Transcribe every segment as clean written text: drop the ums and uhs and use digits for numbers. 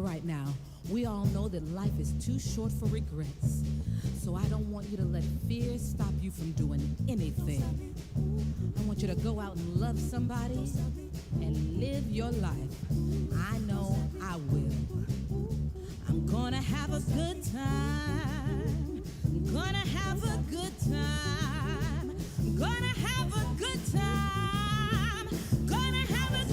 right now, we all know that life is too short for regrets. So I don't want you to let fear stop you from doing anything. I want you to go out and love somebody and live your life. I know I will. I'm gonna have a good time. I'm gonna have a good time. I'm gonna have a good time. Gonna have a good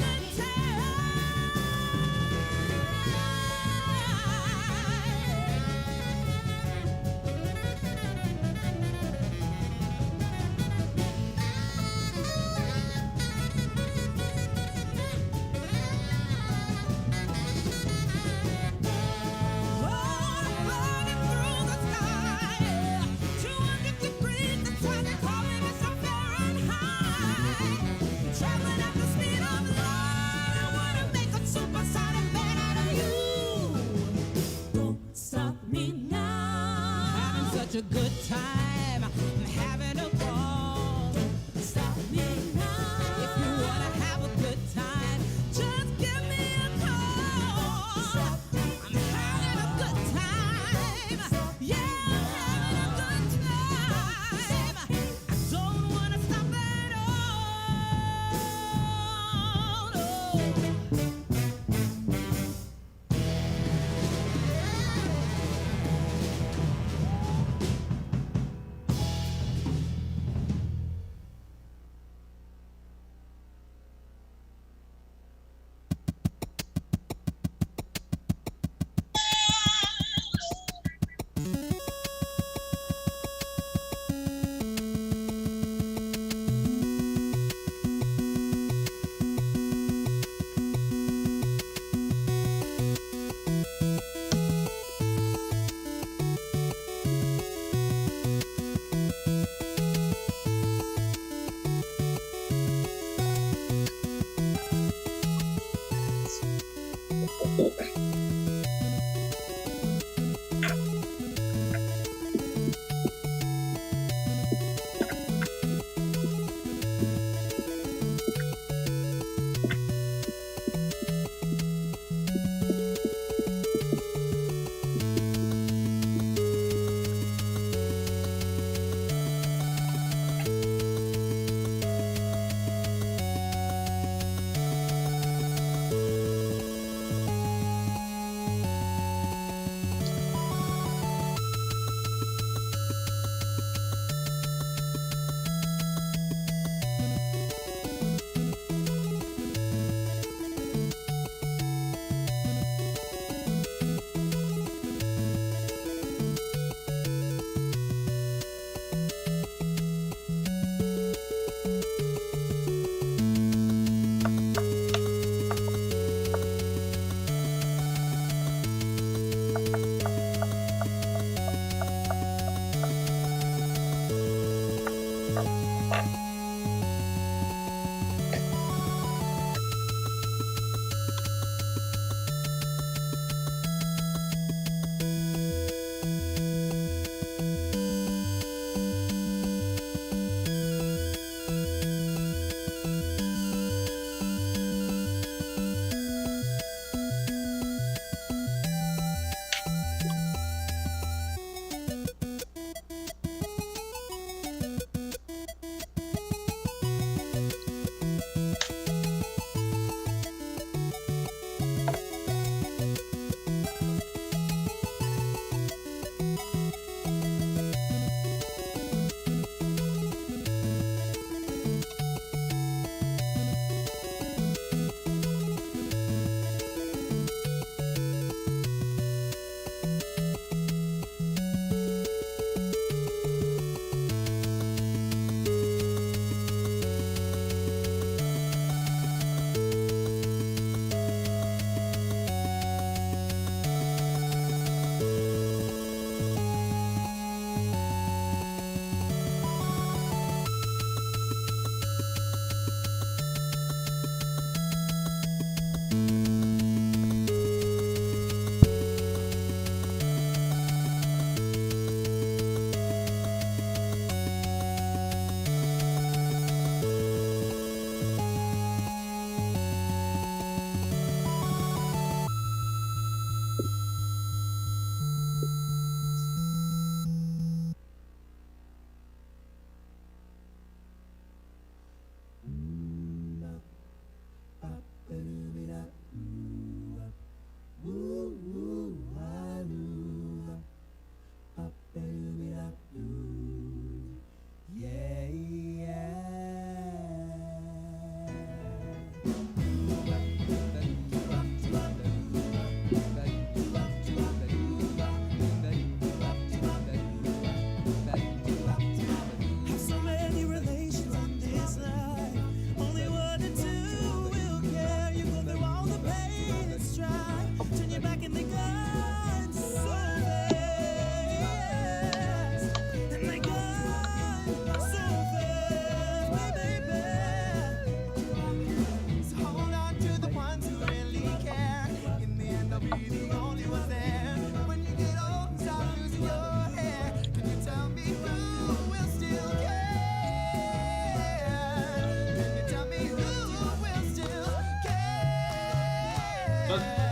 such a good time. I'm having a ball. Stop me now. If you wanna have a good time, just give me a call. I'm having a good time. Yeah, I'm having a good time. I don't wanna stop at all. No.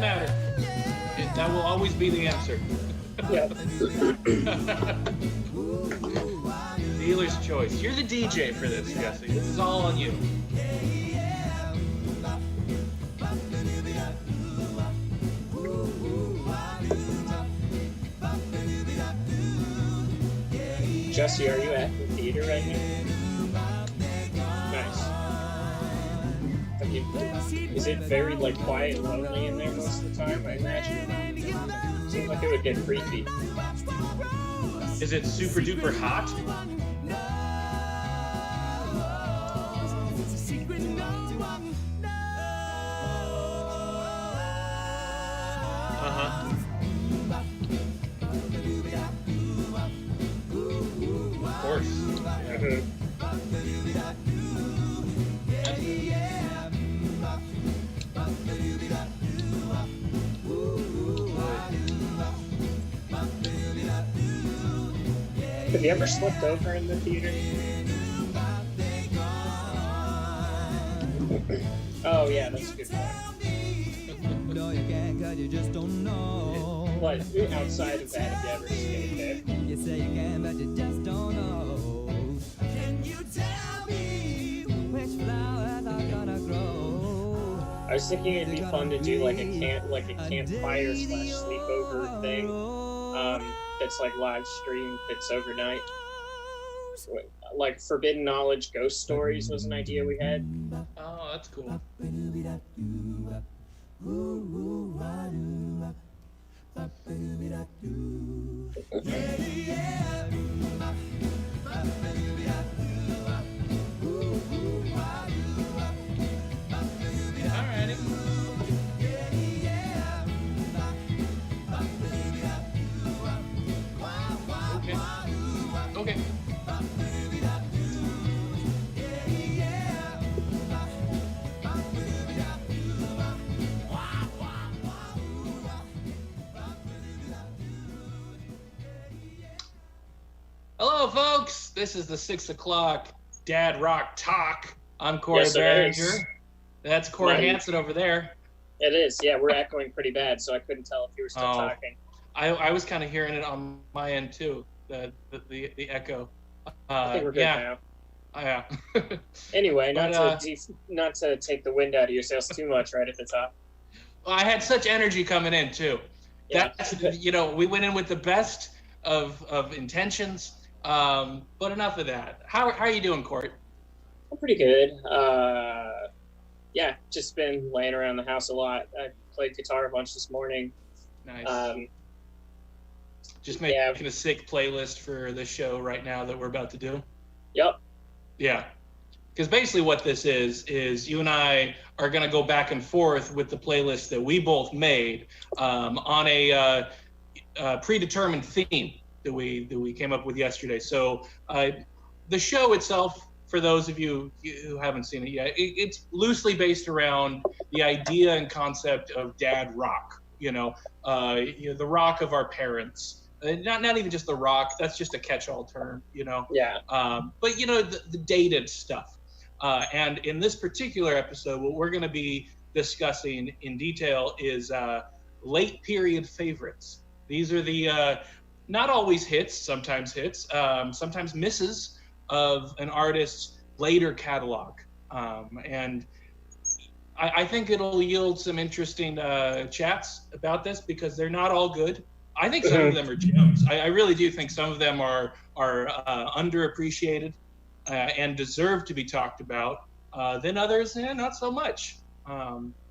doesn't matter. That will always be the answer. Yeah. Dealer's choice. You're the DJ for this, Jesse. This is all on you. Jesse, are you at the theater right now? Nice. Is it very like quiet and lonely in there most of the time? I imagine. Seems like it would get creepy. Is it super duper hot? Uh-huh. Of course. Mm-hmm. Have you ever slept over in the theater? Oh yeah, that's a good point. No, you can't, 'cause you just don't know. But outside of that, have you ever stayed there? You say you can, but you just don't know. Can you tell me which flowers are gonna grow? I was thinking it'd be fun to do like a campfire / sleepover thing. That's like live stream. That's overnight. Like Forbidden Knowledge Ghost Stories was an idea we had. Oh, that's cool. Alrighty. Okay. Hello, folks. This is the 6 o'clock Dad Rock Talk. I'm Corey Yes, it Barringer. is. That's Corey Right. Hansen over there. It is. Yeah, we're echoing pretty bad, so I couldn't tell if you were still talking. I was kind of hearing it on my end too. The echo. I think we're good now. Yeah. Anyway, But, not to take the wind out of your sails too much right at the top. Well, I had such energy coming in too. Yeah. That's, we went in with the best of intentions. But enough of that. How are you doing, Court? I'm pretty good. Yeah, just been laying around the house a lot. I played guitar a bunch this morning. Nice. Just making a sick playlist for the show right now that we're about to do. Yep. Yeah. Because basically what this is you and I are going to go back and forth with the playlist that we both made on a predetermined theme that we came up with yesterday. So the show itself, for those of you who haven't seen it yet, it's loosely based around the idea and concept of dad rock. The rock of our parents. Not even just the rock. That's just a catch-all term. Yeah. But the dated stuff. And in this particular episode, what we're going to be discussing in detail is late period favorites. These are the not always hits, sometimes hits, sometimes misses of an artist's later catalog. And I think it'll yield some interesting chats about this because they're not all good. I think some of them are gems. I really do think some of them are underappreciated and deserve to be talked about. Then others, not so much.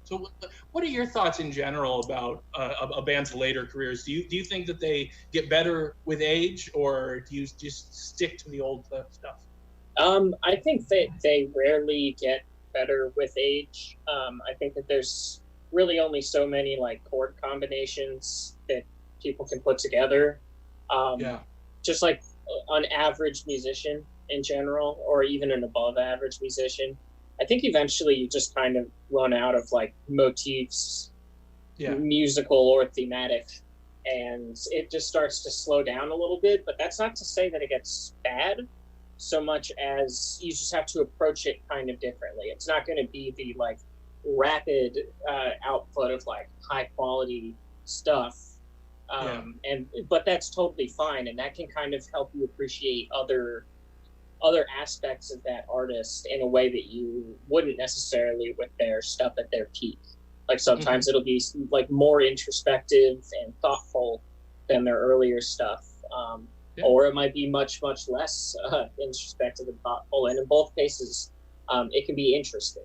So what are your thoughts in general about a band's later careers? Do you think that they get better with age, or do you just stick to the old stuff? I think that they rarely get better with age. I think that there's really only so many like chord combinations that people can put together. Just like an average musician in general, or even an above average musician, I think eventually you just kind of run out of like motifs, musical or thematic, and it just starts to slow down a little bit. But that's not to say that it gets bad so much as you just have to approach it kind of differently. It's not going to be the like rapid output of like high quality stuff. But that's totally fine, and that can kind of help you appreciate other aspects of that artist in a way that you wouldn't necessarily with their stuff at their peak. Like sometimes it'll be like more introspective and thoughtful than their earlier stuff, or it might be much less introspective and thoughtful, and in both cases it can be interesting.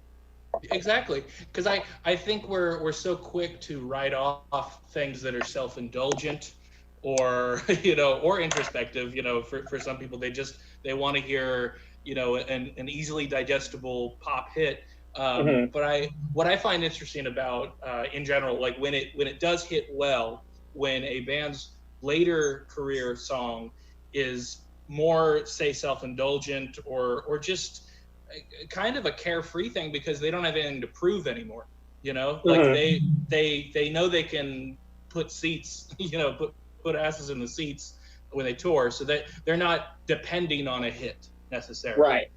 Exactly, because I think we're so quick to write off things that are self-indulgent or or introspective. For some people, they want to hear an easily digestible pop hit. But what I find interesting about in general, like when it does hit well, when a band's later career song is more, say, self-indulgent or just kind of a carefree thing because they don't have anything to prove anymore. Like they know they can put seats, put asses in the seats when they tour, so that they're not depending on a hit necessarily. Right.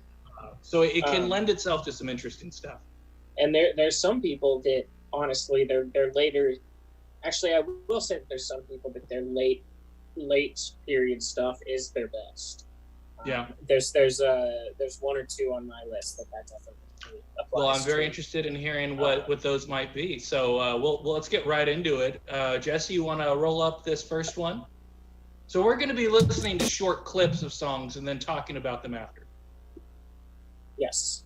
So it can lend itself to some interesting stuff. And there's some people that honestly their later. Actually, I will say that there's some people that their late period stuff is their best. Yeah. There's one or two on my list that definitely applies. Well, I'm very interested in hearing what those might be. So let's get right into it. Jesse, you want to roll up this first one? So we're going to be listening to short clips of songs and then talking about them after. Yes.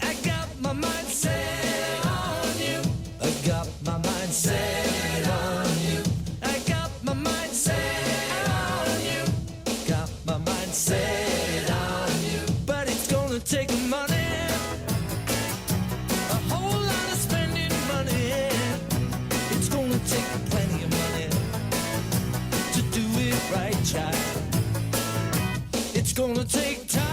I got my mind set on you. I got my mind set on you. I got my mind set on you. Got my mind set on you. But it's gonna take money. A whole lot of spending money. It's gonna take plenty of money to do it right, child. It's gonna take time.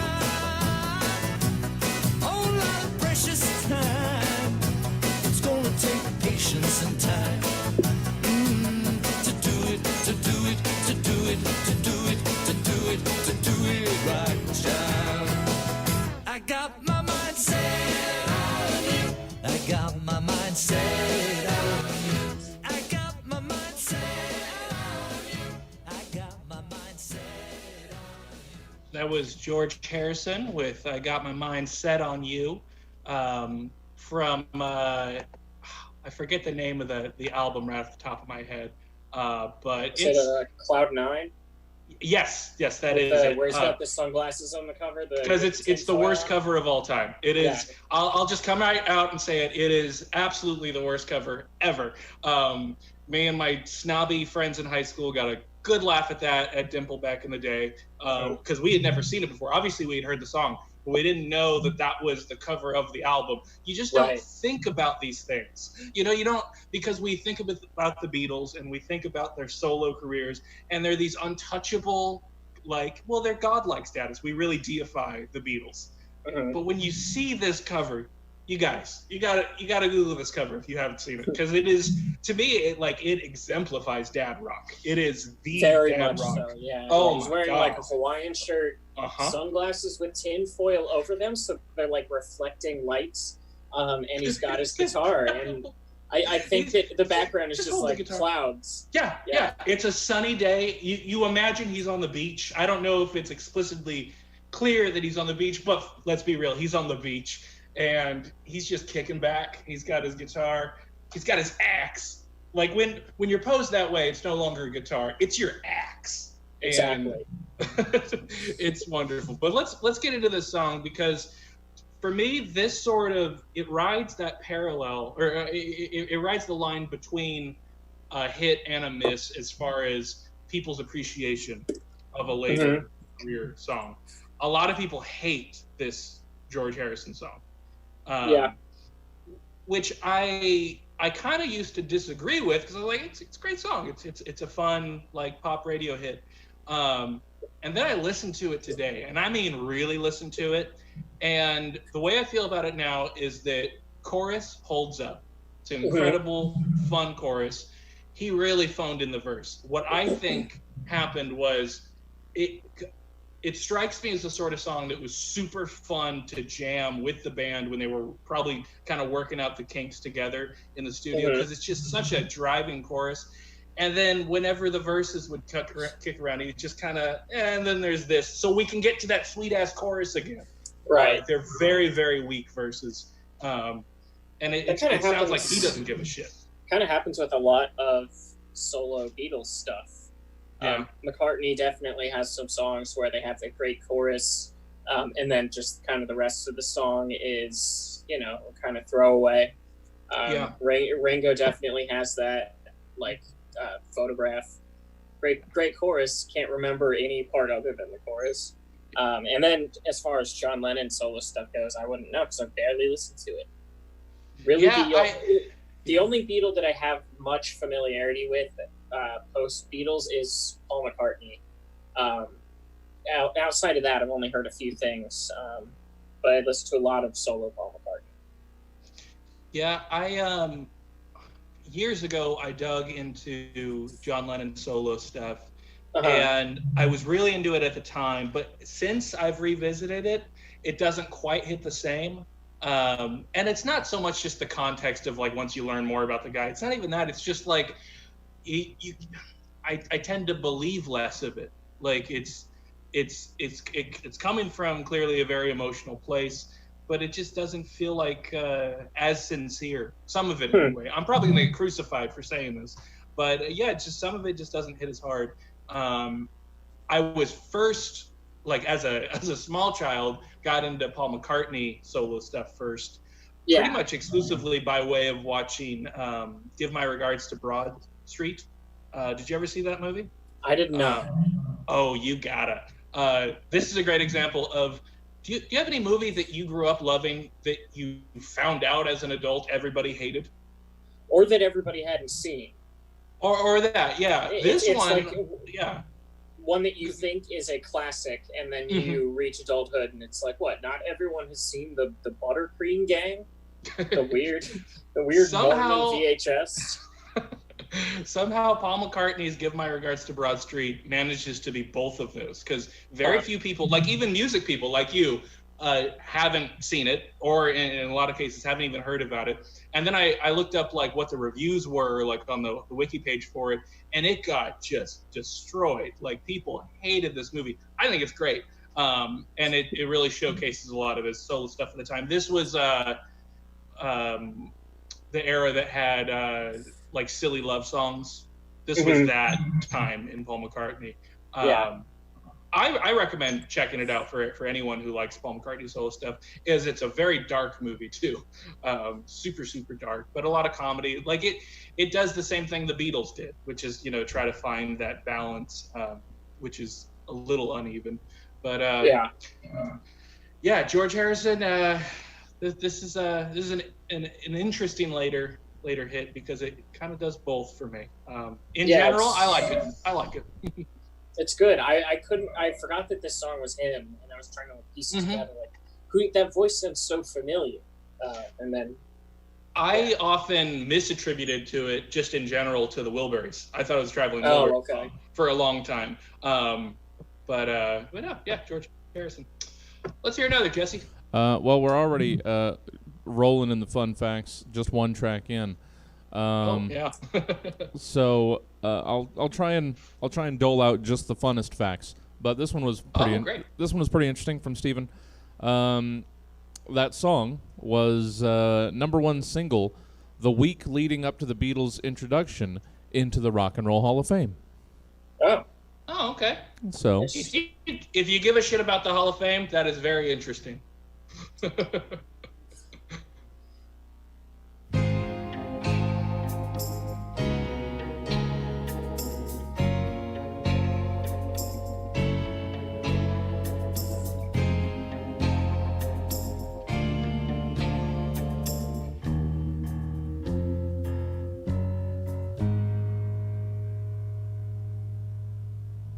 Patience and time to do it right, child. I got my mind set on you. I got my mind set on you. I got my mind set on you. I got my mind set on you. That was George Harrison with "I Got My Mind Set on You," from. I forget the name of the album right off the top of my head, but is it Cloud 9? Yes, that is it. Where he's got the sunglasses on the cover. Because it's the worst cover of all time. It is. Yeah. I'll just come right out and say it. It is absolutely the worst cover ever. Me and my snobby friends in high school got a good laugh at that at Dimple back in the day because we had never seen it before. Obviously, we had heard the song. We didn't know that was the cover of the album. You just don't think about these things. You don't, because we think about the Beatles and we think about their solo careers and they're these untouchable, they're godlike status. We really deify the Beatles. But when you see this cover, you guys, you gotta Google this cover if you haven't seen it, because it is, to me, it exemplifies dad rock. It is the very dad much rock. So, yeah. Oh, he's wearing like a Hawaiian shirt, sunglasses with tin foil over them, so they're like reflecting lights. And he's got his guitar, and I think that the background is just like clouds. Yeah. It's a sunny day. You imagine he's on the beach. I don't know if it's explicitly clear that he's on the beach, but let's be real, he's on the beach. And he's just kicking back. He's got his guitar. He's got his axe. Like when you're posed that way, it's no longer a guitar. It's your axe. Exactly. It's wonderful. But let's get into this song, because for me, this sort of, it rides that parallel, or it rides the line between a hit and a miss as far as people's appreciation of a later career song. A lot of people hate this George Harrison song. Which I kind of used to disagree with, because I was like, it's a great song. It's a fun pop radio hit. And then I listened to it today, and I mean really listened to it. And the way I feel about it now is that chorus holds up. It's an incredible, fun chorus. He really phoned in the verse. What I think happened was it it strikes me as the sort of song that was super fun to jam with the band when they were probably kind of working out the kinks together in the studio, because it's just such a driving chorus. And then whenever the verses would kick around, you just kind of, and then there's this, so we can get to that sweet ass chorus again. Right. They're very, very weak verses. And it sounds like he doesn't give a shit. Kind of happens with a lot of solo Beatles stuff. Yeah. McCartney definitely has some songs where they have a great chorus, and then just kind of the rest of the song is, kind of throwaway. Ringo definitely has that, Photograph. Great chorus. Can't remember any part other than the chorus. And then as far as John Lennon solo stuff goes, I wouldn't know because I barely listened to it. Really, the only Beatle that I have much familiarity with post Beatles is Paul McCartney. Outside of that, I've only heard a few things, but I listened to a lot of solo Paul McCartney. Yeah, I years ago I dug into John Lennon solo stuff, and I was really into it at the time. But since I've revisited it, it doesn't quite hit the same. And it's not so much just the context of once you learn more about the guy. It's not even that. It's just I tend to believe less of it. It's coming from clearly a very emotional place, but it just doesn't feel as sincere. Some of it anyway. I'm probably gonna get crucified for saying this, but it's just some of it just doesn't hit as hard. I was first as a small child got into Paul McCartney solo stuff first, pretty much exclusively by way of watching Give My Regards to Broad Street. Did you ever see that movie? I didn't know. Oh, you gotta. This is a great example of, do you have any movie that you grew up loving that you found out as an adult everybody hated? Or that everybody hadn't seen. Or that, yeah. This one, yeah. One that you think is a classic, and then you reach adulthood, and it's what? Not everyone has seen the Buttercream Gang, the weird somehow VHS. Somehow, Paul McCartney's "Give My Regards to Broad Street" manages to be both of those, because very few people, even music people like you, haven't seen it, or in a lot of cases haven't even heard about it. And then I looked up what the reviews were on the wiki page for it, and it got just destroyed. People hated this movie. I think it's great, and it really showcases a lot of his solo stuff at the time. This was the era that had silly love songs. This was that time in Paul McCartney. I recommend checking it out for anyone who likes Paul McCartney solo stuff, is it's a very dark movie too. Super, super dark, but a lot of comedy. It does the same thing the Beatles did, which is, try to find that balance, which is a little uneven. But George Harrison, this is an interesting later hit, because it kind of does both for me. In general, I like it. It's good. I forgot that this song was him, and I was trying to piece it together. That voice sounds so familiar. And then I often misattributed to it, just in general, to the Wilburys. I thought it was Traveling Wilburys for a long time. But no, George Harrison. Let's hear another, Jesse. Well, we're already rolling in the fun facts, just one track in. So I'll try and dole out just the funnest facts. But this one was pretty interesting from Steven. That song was #1 single the week leading up to the Beatles' introduction into the Rock and Roll Hall of Fame. Oh, okay. So if you give a shit about the Hall of Fame, that is very interesting.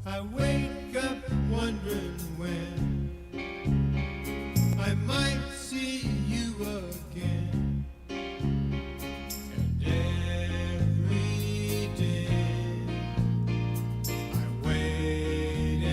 I wake up wondering when I might see you again. And every day I wait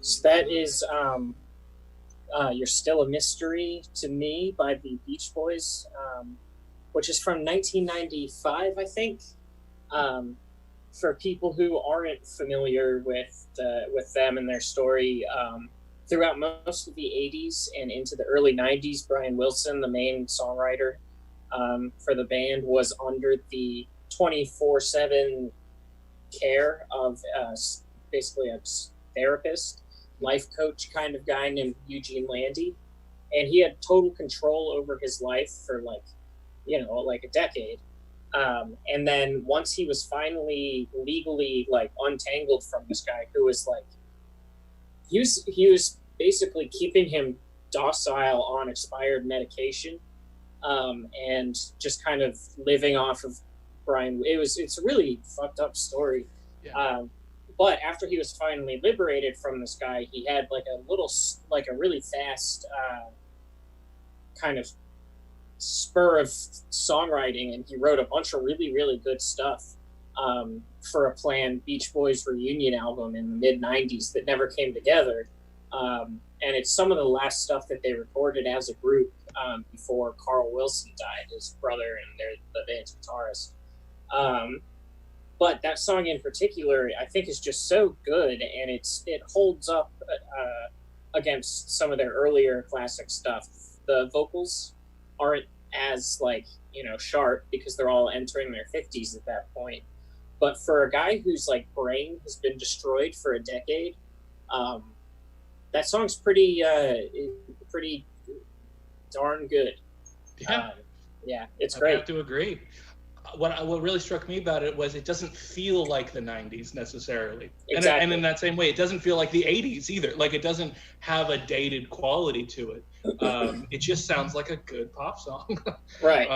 So that is You're Still a Mystery to Me by the Beach Boys, which is from 1995, I think. For people who aren't familiar with them and their story, throughout most of the 80s and into the early 90s, Brian Wilson, the main songwriter for the band, was under the 24/7 care of basically a therapist, life coach kind of guy named Eugene Landy. And he had total control over his life for like a decade. And then once he was finally legally like untangled from this guy who was like, he was basically keeping him docile on expired medication, and just kind of living off of Brian. It's a really fucked up story. Yeah. But after he was finally liberated from this guy, he had like a really fast kind of spur of songwriting, and he wrote a bunch of really, really good stuff for a planned Beach Boys reunion album in the mid-90s that never came together. And it's some of the last stuff that they recorded as a group before Carl Wilson died, his brother and the band's guitarist. But that song in particular, I think, is just so good, and it holds up against some of their earlier classic stuff. The vocals aren't as sharp because they're all entering their 50s at that point. But for a guy whose brain has been destroyed for a decade, that song's pretty darn good. Yeah, it's great. I have to agree. What really struck me about it was it doesn't feel like the 90s necessarily. Exactly. And in that same way, it doesn't feel like the 80s either. Like, it doesn't have a dated quality to it. It just sounds like a good pop song. Right.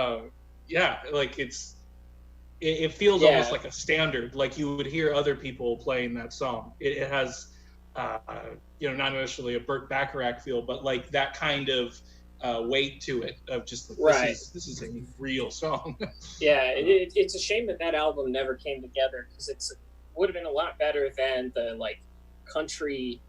It feels almost like a standard, like you would hear other people playing that song. It has, not necessarily a Burt Bacharach feel, but like that kind of weight to it of just this is a real song. Yeah, it's a shame that album never came together, because it would have been a lot better than the country.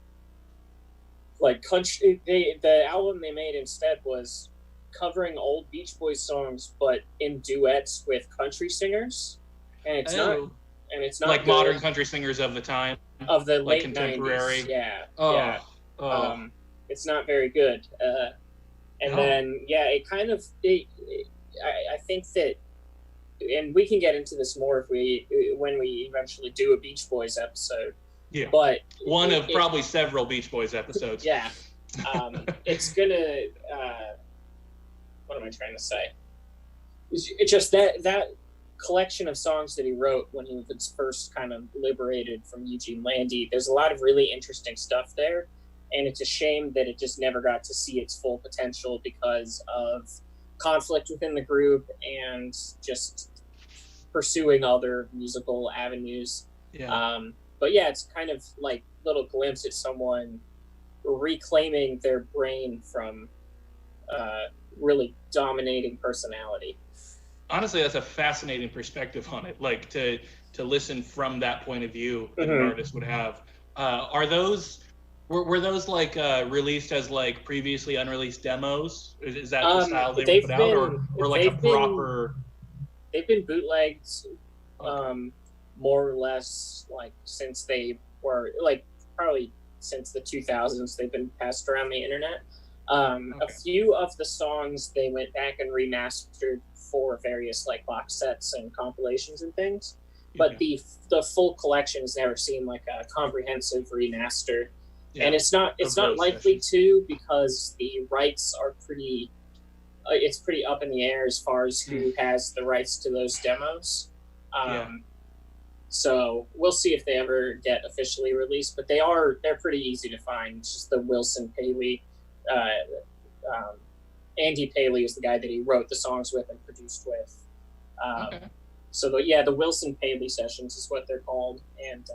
The album they made instead was covering old Beach Boys songs, but in duets with country singers, and it's not like good. Modern country singers of the time, of the late contemporary 90s. Yeah. It's not very good. And then it kind of I think that, and we can get into this more when we eventually do a Beach Boys episode. Yeah. But one of probably several Beach Boys episodes. Yeah. It's gonna what am I trying to say? It's just that collection of songs that he wrote when he was first kind of liberated from Eugene Landy. There's a lot of really interesting stuff there, and it's a shame that it just never got to see its full potential because of conflict within the group and just pursuing other musical avenues. Yeah. But yeah, it's kind of like a little glimpse at someone reclaiming their brain from really dominating personality. Honestly, that's a fascinating perspective on it. Like to listen from that point of view that an artist would have. Are those were those released as previously unreleased demos? Is that the style they put out, or like a proper? They've been bootlegged, more or less since they were probably since the 2000s. They've been passed around the internet. A few of the songs they went back and remastered for various box sets and compilations and things, but the full collection has never seen a comprehensive remaster, and it's not likely to, because the rights are pretty up in the air as far as who has the rights to those demos. So we'll see if they ever get officially released, but they're pretty easy to find. It's just the Wilson Paley. Andy Paley is the guy that he wrote the songs with and produced with. So the Wilson Paley sessions is what they're called, and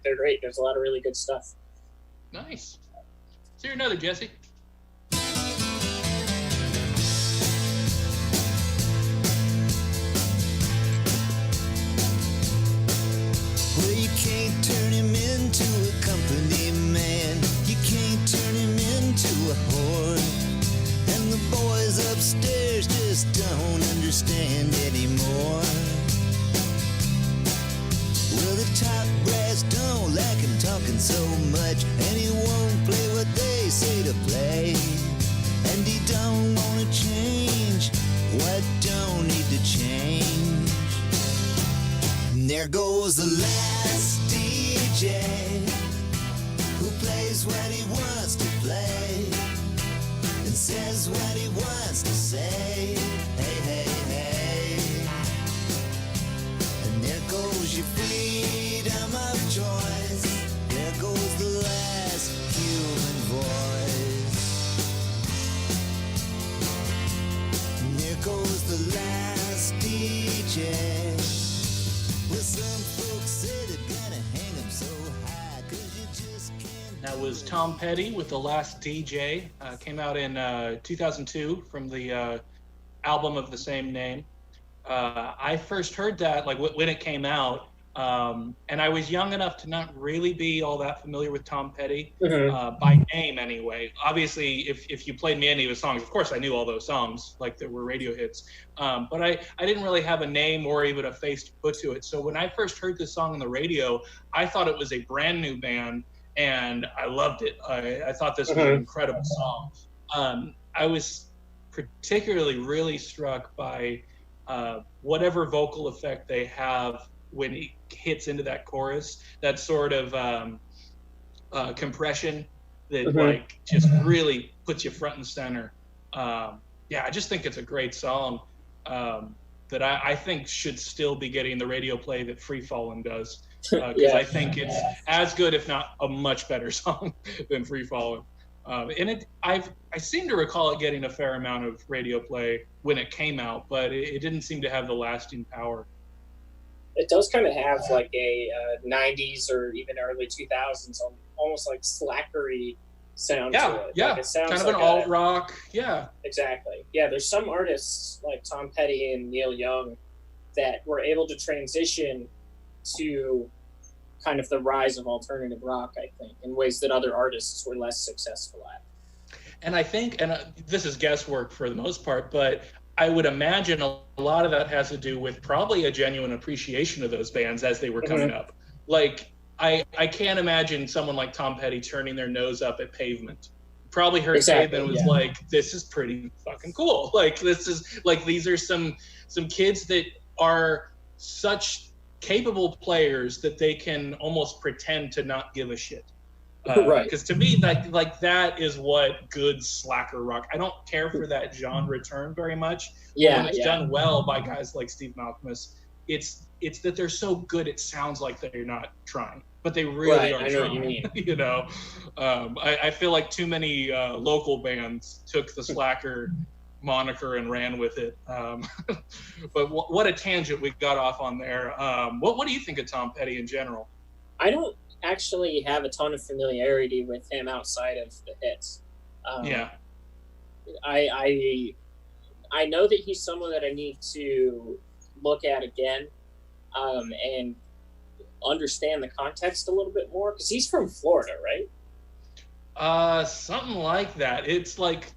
they're great. There's a lot of really good stuff. Nice. So you're another, Jesse. Well, you can't turn him into a company man. much, and he won't play what they say to play. And he don't wanna change what don't need to change. And there goes the last DJ who plays what he wants to play and says what he wants to say. Hey, hey, hey. And there goes your freedom of choice. There goes the last human voice. And there goes the last DJ. Well, some folks say they're gonna hang him so high, 'cause you just can't. That was Tom Petty with The Last DJ. Came out in 2002 from the album of the same name. I first heard that like when it came out, and I was young enough to not really be all that familiar with Tom Petty by name anyway. Obviously, if you played me any of his songs, of course I knew all those songs, like there were radio hits. But I didn't really have a name or even a face to put to it. So when I first heard this song on the radio, I thought it was a brand new band, and I loved it. I thought this was an incredible song. I was particularly really struck by whatever vocal effect they have when he hits into that chorus, that sort of compression that like just really puts you front and center. Yeah, I just think it's a great song that I think should still be getting the radio play that Free Fallin' does, because I think it's as good, if not a much better song than Free Fallin'. And I seem to recall it getting a fair amount of radio play when it came out, but it didn't seem to have the lasting power. It does kind of have like a 90s or even early 2000s, almost like slackery sound to it. Yeah, like it sounds kind of like an alt rock. Yeah, exactly. Yeah, there's some artists like Tom Petty and Neil Young that were able to transition to kind of the rise of alternative rock, I think, in ways that other artists were less successful at. And I think, and this is guesswork for the most part, but I would imagine a lot of that has to do with probably a genuine appreciation of those bands as they were coming up. Like, I can't imagine someone like Tom Petty turning their nose up at Pavement. Probably heard Pavement was like, this is pretty fucking cool. Like, this is, like, these are some kids that are such capable players that they can almost pretend to not give a shit. Right. Because to me, that is what good slacker rock. I don't care for that genre term very much. Yeah, when it's done well by guys like Steve Malkmus, it's that they're so good it sounds like they're not trying, but they really are I know trying. what you mean. You know, I feel like too many local bands took the slacker moniker and ran with it. But what a tangent we got off on there. What do you think of Tom Petty in general? I don't actually have a ton of familiarity with him outside of the hits. I know that he's someone that I need to look at again and understand the context a little bit more, because he's from Florida, right? Something like that. It's like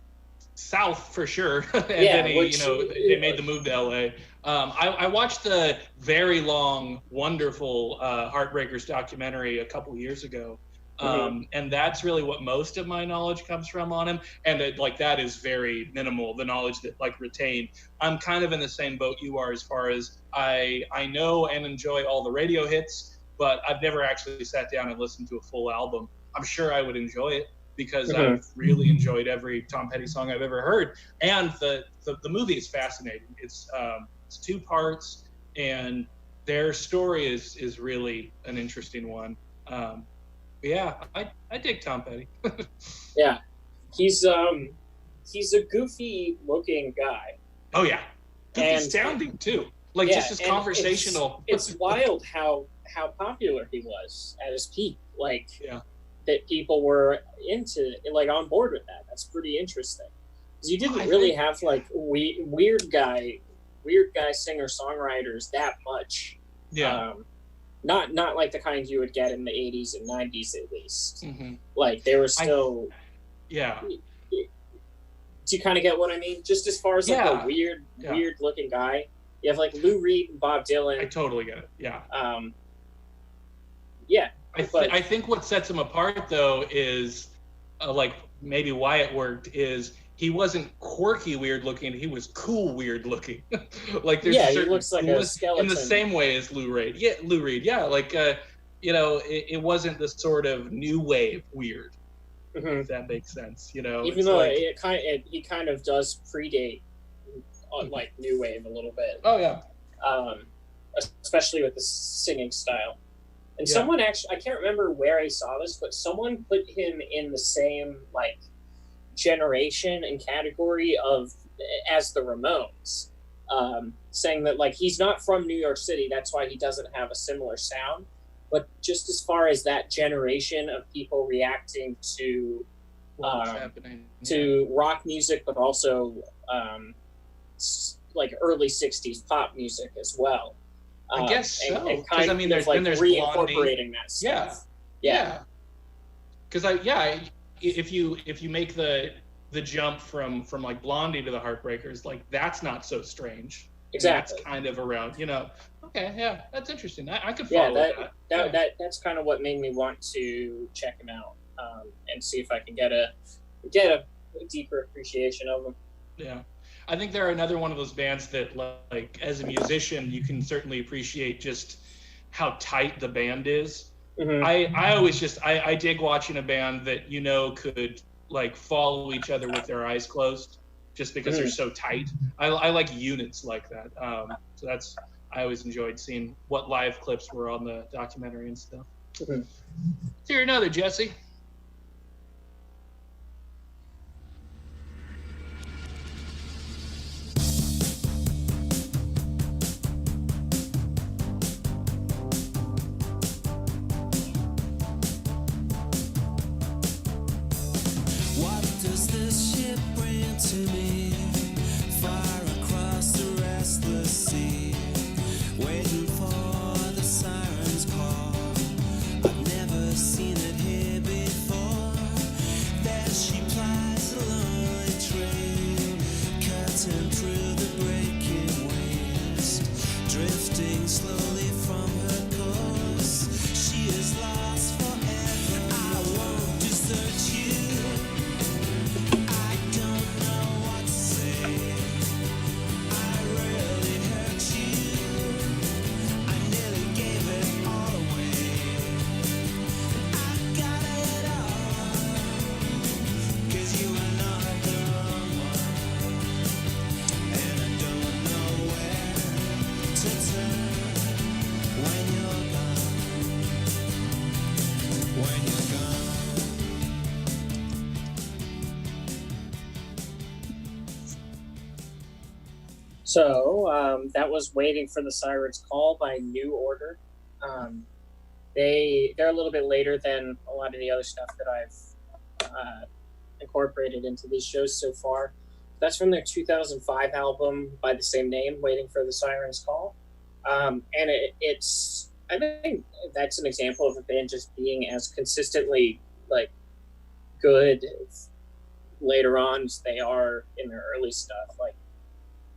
South for sure. And then they made the move to LA. I watched the very long, wonderful Heartbreakers documentary a couple years ago. And that's really what most of my knowledge comes from on him. And that is very minimal, the knowledge that retained. I'm kind of in the same boat you are, as far as I know and enjoy all the radio hits, but I've never actually sat down and listened to a full album. I'm sure I would enjoy it, because I've really enjoyed every Tom Petty song I've ever heard. And the movie is fascinating. It's 2 parts, and their story is really an interesting one. Yeah, I dig Tom Petty. Yeah, he's a goofy looking guy. Oh yeah, goofy and sounding too. Just as conversational. It's wild how popular he was at his peak. That people were on board with that. That's pretty interesting. Because you didn't really have weird guy singer songwriters that much. Yeah. Not like the kind you would get in the 80s and 90s at least. They were still. Yeah. Do you kind of get what I mean? Just as far as a weird looking guy, you have Lou Reed and Bob Dylan. I totally get it. Yeah. Yeah, I think what sets him apart though is like maybe why it worked is he wasn't quirky weird looking, he was cool weird looking. Like there's Yeah, a he certain looks like a coolness skeleton. in the same way as Lou Reed. Yeah, Lou Reed. Yeah, like you know, it wasn't the sort of new wave weird. If that makes sense, you know. Even it's though like, he kind of does predate on like new wave a little bit. oh yeah. Especially with the singing style. And Yeah. someone actually, I can't remember where I saw this, but someone put him in the same like generation and category of as the Ramones, saying that like he's not from New York City, that's why he doesn't have a similar sound. But just as far as that generation of people reacting to What's happening? to rock music, but also like early '60s pop music as well. I guess so. And 'Cause, kind I mean, of there's like Blondie. reincorporating that stuff. Yeah. Because if you make the jump from like Blondie to the Heartbreakers, like that's not so strange. Exactly. That's kind of around, you know. Okay, yeah, that's interesting. I could follow that. That's kind of what made me want to check him out and see if I can get a deeper appreciation of him. Yeah. I think they're another one of those bands that, like, as a musician, you can certainly appreciate just how tight the band is. Mm-hmm. I always just I dig watching a band that you know could like follow each other with their eyes closed, just because they're so tight. I like units like that. So that's I always enjoyed seeing what live clips were on the documentary and stuff. Mm-hmm. Let's hear another, Jesse. What does this ship bring to me? Far across the restless sea, waiting for the siren's call. I've never seen it here before. There she plies a lonely train, cutting through the breaking waves, drifting slowly from her course. She is lost forever. I won't desert you. I don't know what to say. I really hurt you. I nearly gave it all away. I got it all, 'cause you are not the wrong one. And I don't know where to turn when you're gone. When you're gone. So that was "Waiting for the Siren's Call" by New Order. They're a little bit later than a lot of the other stuff that I've incorporated into these shows so far. That's from their 2005 album by the same name, "Waiting for the Siren's Call," and it's I think that's an example of a band just being as consistently like good later on as they are in their early stuff. Like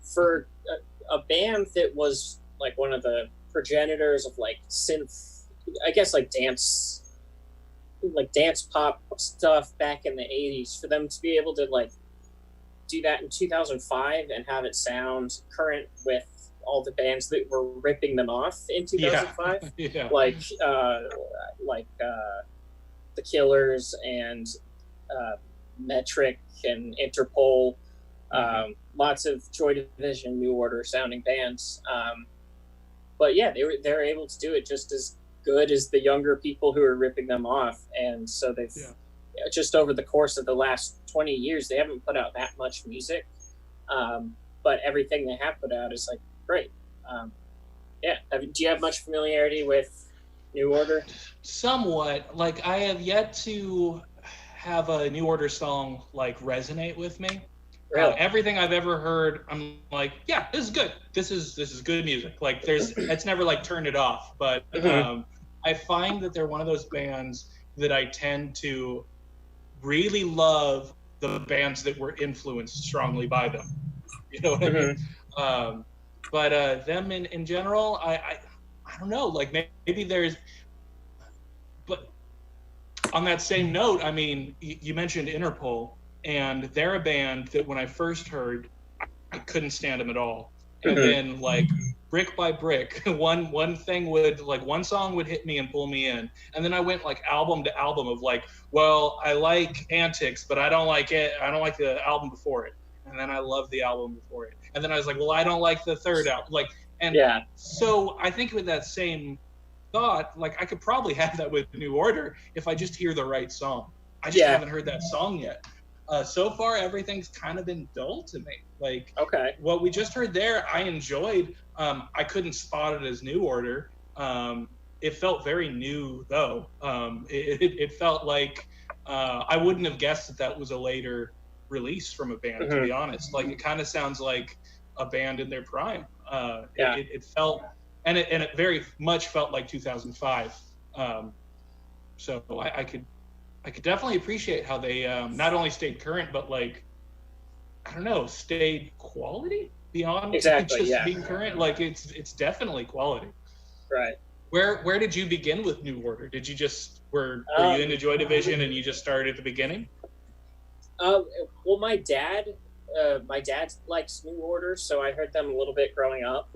for a band that was like one of the progenitors of like synth, I guess like dance pop stuff back in the 80s, for them to be able to like do that in 2005 and have it sound current with all the bands that were ripping them off in 2005, Yeah. like the Killers and Metric and Interpol. Lots of Joy Division, New Order sounding bands. But yeah, they're able to do it just as good as the younger people who are ripping them off. And so they've just over the course of the last 20 years, they haven't put out that much music. But everything they have put out is like great. Do you have much familiarity with New Order? Somewhat. Like I have yet to have a New Order song like resonate with me. Really? Everything I've ever heard, I'm like, yeah, this is good. This is good music. Like it's never like turned it off. But I find that they're one of those bands that I tend to really love the bands that were influenced strongly by them. You know what I mean? But them in general, I don't know. Like maybe there's, on that same note, I mean, you mentioned Interpol, and they're a band that when I first heard, I couldn't stand them at all. And then, like, brick by brick, one thing would, like, one song would hit me and pull me in. And then I went, like, album to album of, like, well, I like Antics, but I don't like it. I don't like the album before it. And then I love the album before it. And then I was like, well, I don't like the third album. Like, and so I think with that same thought, like, I could probably have that with New Order if I just hear the right song. I just haven't heard that song yet. So far, everything's kind of been dull to me. Like, what we just heard there, I enjoyed. I couldn't spot it as New Order. It felt very new, though. It felt like I wouldn't have guessed that was a later release from a band, to be honest. Like, it kind of sounds like a band in their prime. It felt, and it very much felt like 2005. So I could definitely appreciate how they not only stayed current, but, like, I don't know, stayed quality beyond just being current. Like, it's definitely quality. Right. Where did you begin with New Order? Did you just were you into Joy Division and you just started at the beginning? Well, my dad likes New Order, so I heard them a little bit growing up.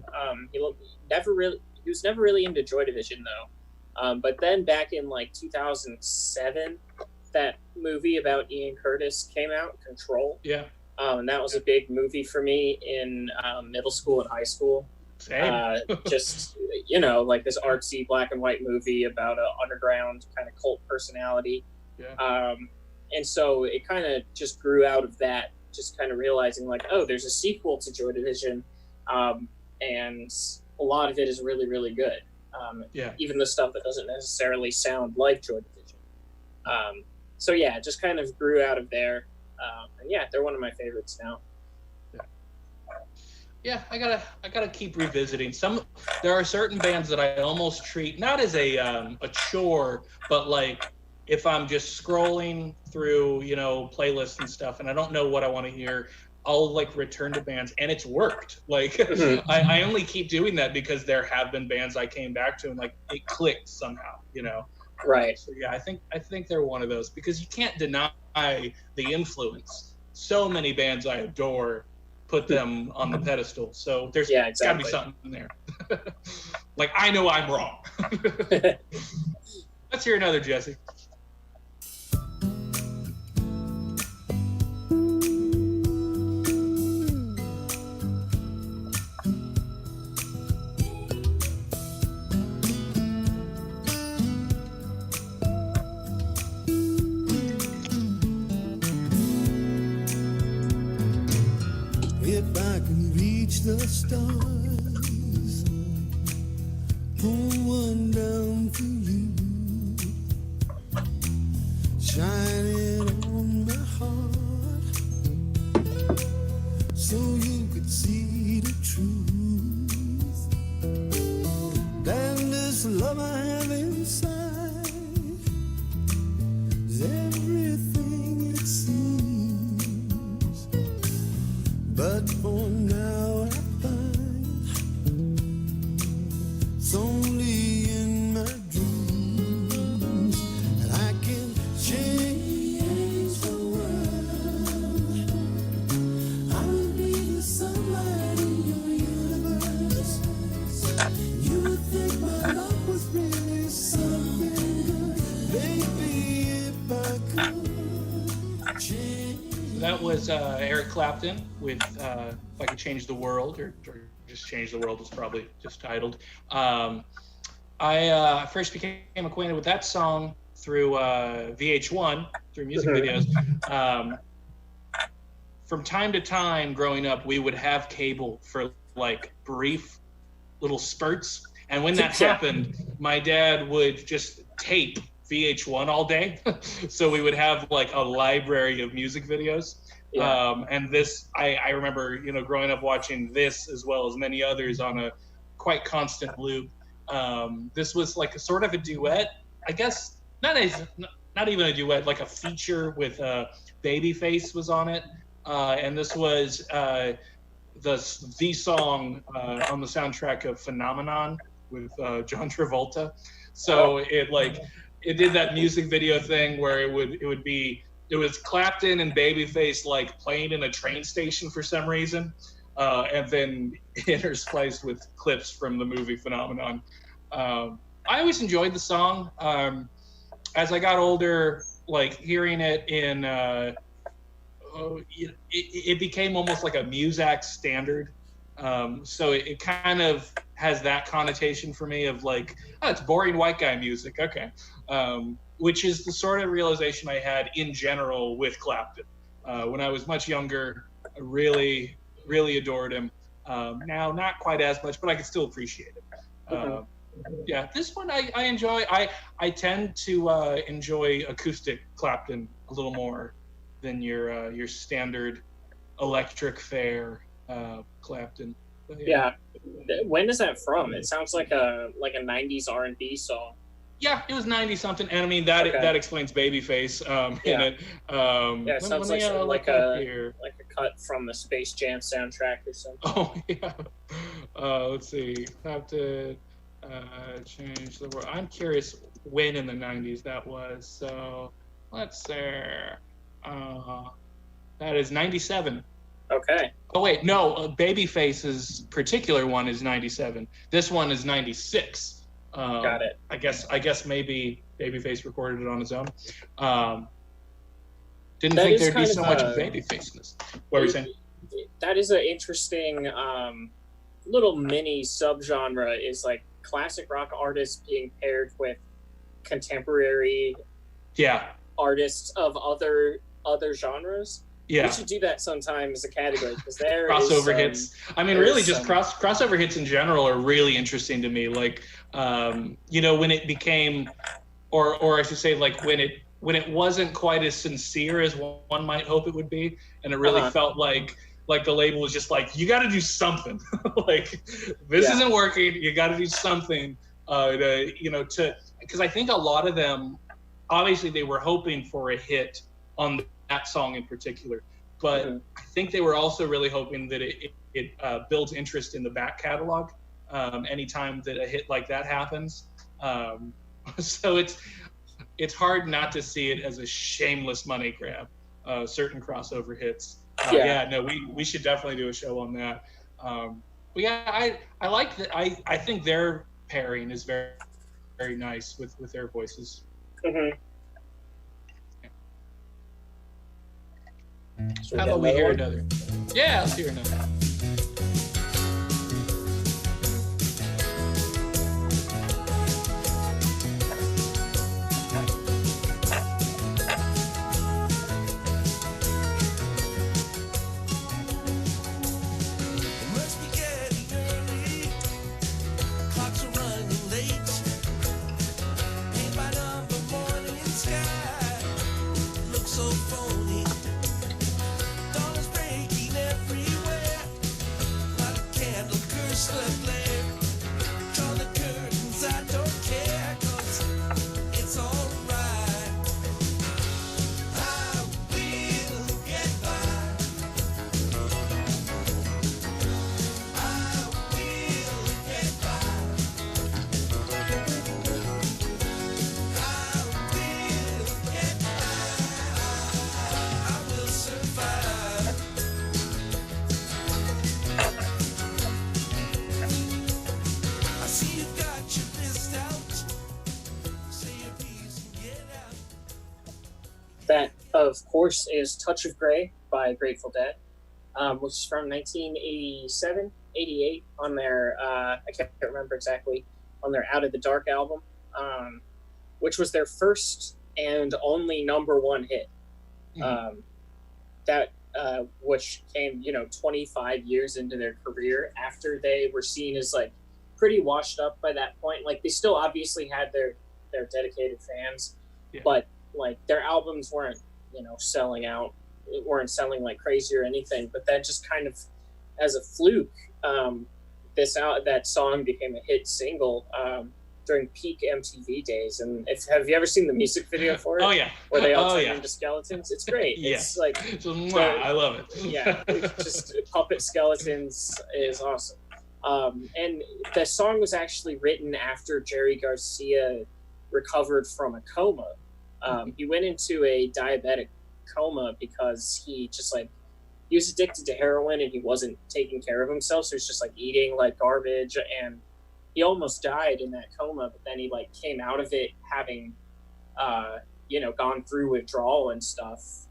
He was never really into Joy Division though. But then back in like 2007, that movie about Ian Curtis came out, Control. Yeah. And that was a big movie for me in middle school and high school. Same. Just, you know, like this artsy black and white movie about an underground kind of cult personality. Yeah. And so it kind of just grew out of that, just kind of realizing like, oh, there's a sequel to Joy Division. And a lot of it is really, really good. Even the stuff that doesn't necessarily sound like Joy Division. So yeah, it just kind of grew out of there. And yeah, they're one of my favorites now. Yeah, I gotta keep revisiting some. There are certain bands that I almost treat not as a chore, but like if I'm just scrolling through, you know, playlists and stuff, and I don't know what I want to hear, I'll like return to bands, and it's worked. Like I only keep doing that because there have been bands I came back to and like it clicked somehow, you know. Right. So yeah, I think they're one of those because you can't deny the influence. So many bands I adore put them on the pedestal. So there's got to be something in there. Like, I know I'm wrong. Let's hear another, Jesse. If I can reach the stars, pull one down for you, shine it on my heart, so you could see the truth. Then this love I have inside is everything it seems. But for now I find it's only in my dreams that I can change the world. I'll be the sunlight in your universe. You would think my love was really something good. Maybe if I could change. That was Eric Clapton with If I Could Change the World, or Just Change the World is probably just titled. I first became acquainted with that song through VH1, through music videos. From time to time growing up, we would have cable for like brief little spurts. And when that happened, my dad would just tape VH1 all day. So we would have like a library of music videos. And this, I remember, you know, growing up watching this as well as many others on a quite constant loop. This was like a sort of a duet, I guess, not even a duet, like a feature with Babyface was on it. And this was the song on the soundtrack of Phenomenon with John Travolta. So it like, it did that music video thing where it was Clapton and Babyface like playing in a train station for some reason, and then interspliced with clips from the movie Phenomenon. I always enjoyed the song. As I got older, like hearing it in, it became almost like a Muzak standard. So it kind of has that connotation for me of like, oh, it's boring white guy music. Okay. Which is the sort of realization I had in general with Clapton. When I was much younger, I really, really adored him. Now, not quite as much, but I can still appreciate it. Yeah, this one I enjoy. I tend to enjoy acoustic Clapton a little more than your standard electric fare Clapton. Yeah. When is that from? It sounds like a 90s R&B song. Yeah, it was 90 something, and I mean that explains Babyface in it. Yeah, it sounds like a cut from the Space Jam soundtrack or something. Oh yeah. Let's see. Have to change the world. I'm curious when in the 90s that was. So let's say that is 97. Okay. Oh wait, no. Babyface's particular one is 97. This one is 96. Got it. I guess maybe Babyface recorded it on his own. Didn't think there'd be so much of Babyface in this. What were you saying? That is an interesting little mini subgenre. Is like classic rock artists being paired with contemporary artists of other genres. Yeah, we should do that sometime as a category because there crossover hits. I mean, really, just crossover hits in general are really interesting to me. Like, when it became, or I should say, like when it wasn't quite as sincere as one might hope it would be, and it really felt like the label was just like, you got to do something. Like, this isn't working. You got to do something. Because I think a lot of them, obviously, they were hoping for a hit on that song in particular, but I think they were also really hoping that it builds interest in the back catalog anytime that a hit like that happens. So it's hard not to see it as a shameless money grab. Certain crossover hits. We should definitely do a show on that. But yeah, I like that. I think their pairing is very, very nice with their voices. Mm-hmm. How about we hear another? Yeah, let's hear another. That, of course, is Touch of Grey by Grateful Dead, which is from 1987, 88 on their, I can't remember exactly, on their Out of the Dark album, which was their first and only #1 hit. Which came, 25 years into their career after they were seen as like pretty washed up by that point. Like they still obviously had their dedicated fans, but like their albums weren't, selling out, weren't selling like crazy or anything. But that just kind of, as a fluke, that song became a hit single during peak MTV days. And have you ever seen the music video for it? Oh yeah, where they all turn into skeletons. It's great. It's like I love it. Yeah, just puppet skeletons is awesome. And the song was actually written after Jerry Garcia recovered from a coma. He went into a diabetic coma because he just like he was addicted to heroin and he wasn't taking care of himself, so he's just like eating like garbage, and he almost died in that coma. But then he like came out of it having gone through withdrawal and stuff,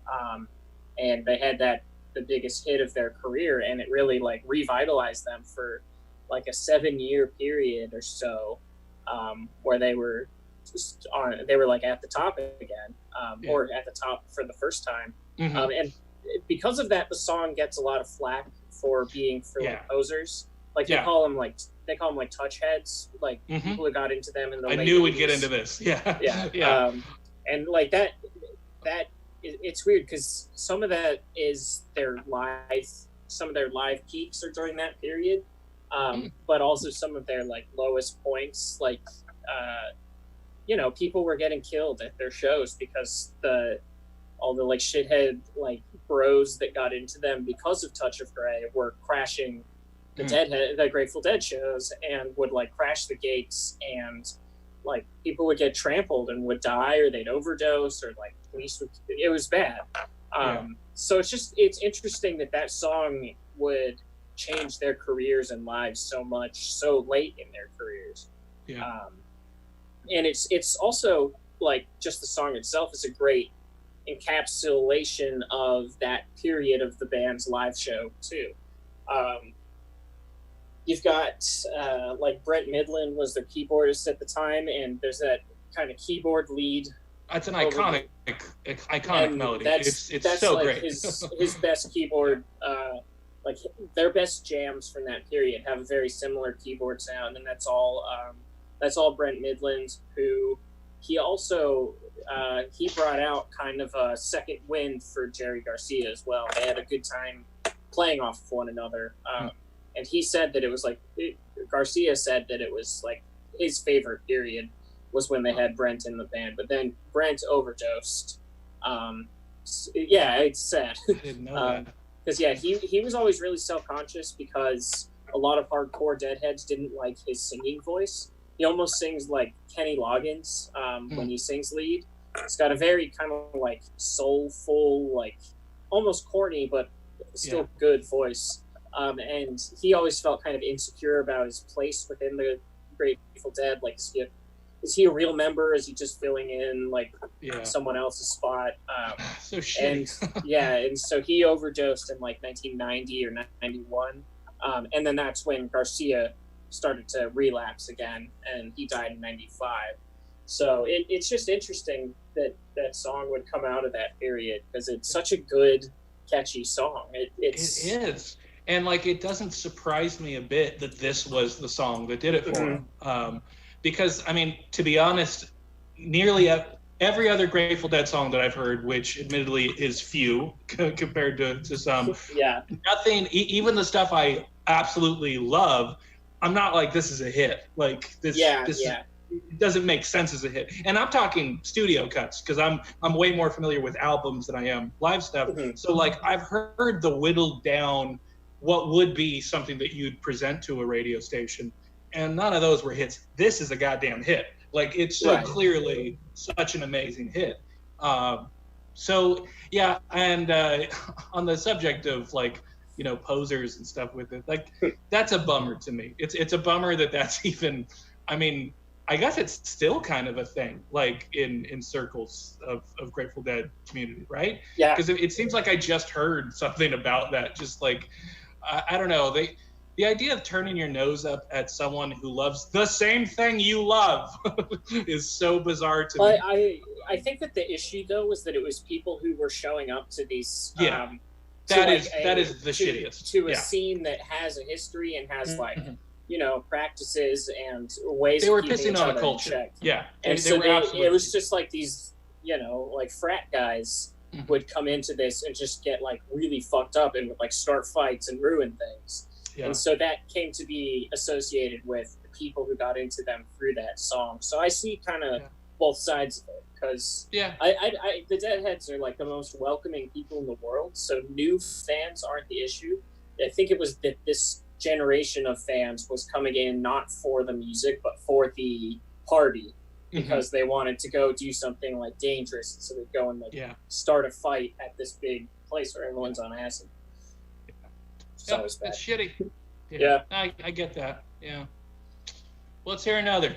and they had the biggest hit of their career, and it really like revitalized them for like a 7-year period or so, where they were like at the top again, or at the top for the first time. And because of that, the song gets a lot of flack for being like posers. Like they call them like touch heads, like people who got into them in the I late knew 80s. we'd get into this. And like that it's weird because some of that is some of their live peaks are during that period, but also some of their like lowest points, like people were getting killed at their shows because all the like shithead like bros that got into them because of Touch of Grey were crashing the Grateful Dead shows and would like crash the gates, and like people would get trampled and would die, or they'd overdose, or like police would. It was bad. So it's interesting that song would change their careers and lives so much so late in their careers. And it's also like just the song itself is a great encapsulation of that period of the band's live show too. You've got like Brent Midland was their keyboardist at the time, and there's that kind of keyboard lead. That's an iconic melody. It's so like great. his best keyboard, like their best jams from that period have a very similar keyboard sound, and that's all Brent Midland, who he also he brought out kind of a second wind for Jerry Garcia as well. They had a good time playing off of one another. And he said that it was like Garcia said that it was like his favorite period was when they had Brent in the band, but then Brent overdosed. It's sad. I didn't know that. Because he was always really self-conscious because a lot of hardcore Deadheads didn't like his singing voice. He almost sings like Kenny Loggins when he sings lead. It's got a very kind of like soulful, like almost corny, but still good voice. And he always felt kind of insecure about his place within the Grateful Dead. Like, is he a real member? Is he just filling in like someone else's spot? So shitty. And so he overdosed in like 1990 or 91. And then that's when Garcia started to relapse again, and he died in 95. So it's just interesting that song would come out of that period because it's such a good, catchy song. It is. And like, it doesn't surprise me a bit that this was the song that did it for him. Because, I mean, to be honest, nearly every other Grateful Dead song that I've heard, which admittedly is few compared to some, nothing, even the stuff I absolutely love, I'm not like, this is a hit. Like, it doesn't make sense as a hit. And I'm talking studio cuts, because I'm way more familiar with albums than I am live stuff. So, like, I've heard the whittled down what would be something that you'd present to a radio station, and none of those were hits. This is a goddamn hit. Like, it's so clearly such an amazing hit. And on the subject of like, posers and stuff with it, like, that's a bummer to me. It's a bummer that's even, I mean, I guess it's still kind of a thing, like in circles of Grateful Dead community, right? Yeah. Because it seems like I just heard something about that. Just like, I don't know, the idea of turning your nose up at someone who loves the same thing you love is so bizarre to me. I think that the issue though was that it was people who were showing up to these. That is the shittiest. To a scene that has a history and has practices and ways. They were of keeping pissing on each a culture. check. Yeah, and so it was just like these, like frat guys would come into this and just get like really fucked up and would like start fights and ruin things. Yeah. And so that came to be associated with the people who got into them through that song. So I see kind of both sides of it, because the Deadheads are like the most welcoming people in the world. So new fans aren't the issue. I think it was that this generation of fans was coming in not for the music but for the party, because they wanted to go do something like dangerous, so they'd go and like start a fight at this big place where everyone's on acid. Yep, that's shitty. Yeah. I get that. Yeah. Let's hear another.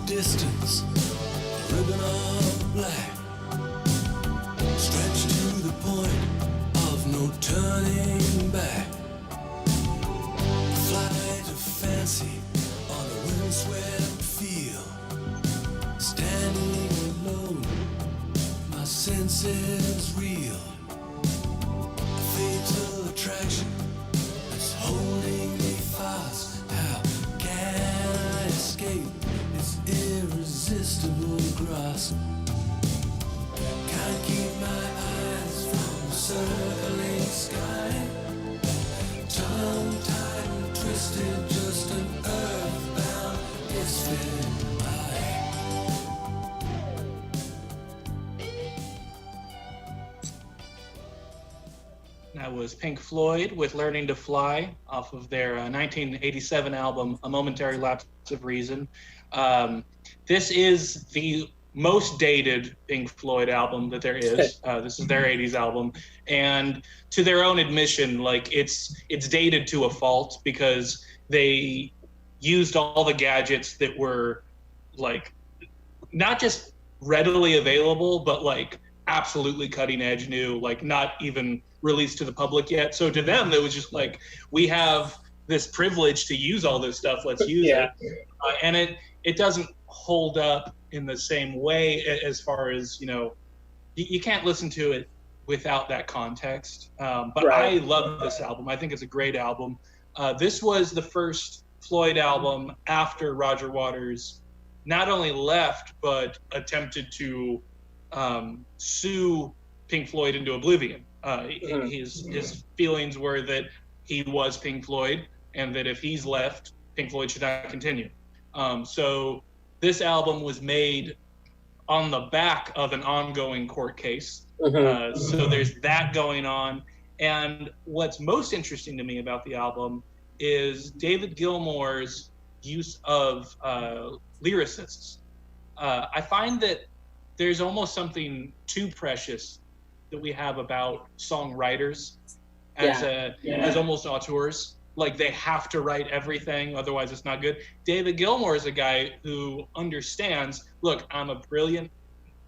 Distance, a ribbon of black, stretched to the point of no turning back. A flight of fancy on a windswept field, standing alone, my senses reel. A fatal attraction that's holding me fast. How can I escape its irresistible grasp? Can't keep my eyes from the circling sky. Tongue-tied and twisted, just an earthbound misfit eye. That was Pink Floyd with Learning to Fly off of their 1987 album, A Momentary Lapse of Reason. This is the most dated Pink Floyd album that there is. This is their 80s album. And to their own admission, like it's dated to a fault because they used all the gadgets that were like not just readily available, but like absolutely cutting edge new, like not even released to the public yet. So to them, it was just like, we have this privilege to use all this stuff. Let's use it. And it doesn't hold up in the same way as far as, you know, you can't listen to it without that context. But I love this album. I think it's a great album. This was the first Floyd album after Roger Waters not only left, but attempted to sue Pink Floyd into oblivion. His feelings were that he was Pink Floyd and that if he's left, Pink Floyd should not continue. So this album was made on the back of an ongoing court case. So there's that going on. And what's most interesting to me about the album is David Gilmour's use of lyricists. I find that there's almost something too precious that we have about songwriters as almost auteurs. Like they have to write everything, otherwise it's not good. David Gilmour is a guy who understands, look, I'm a brilliant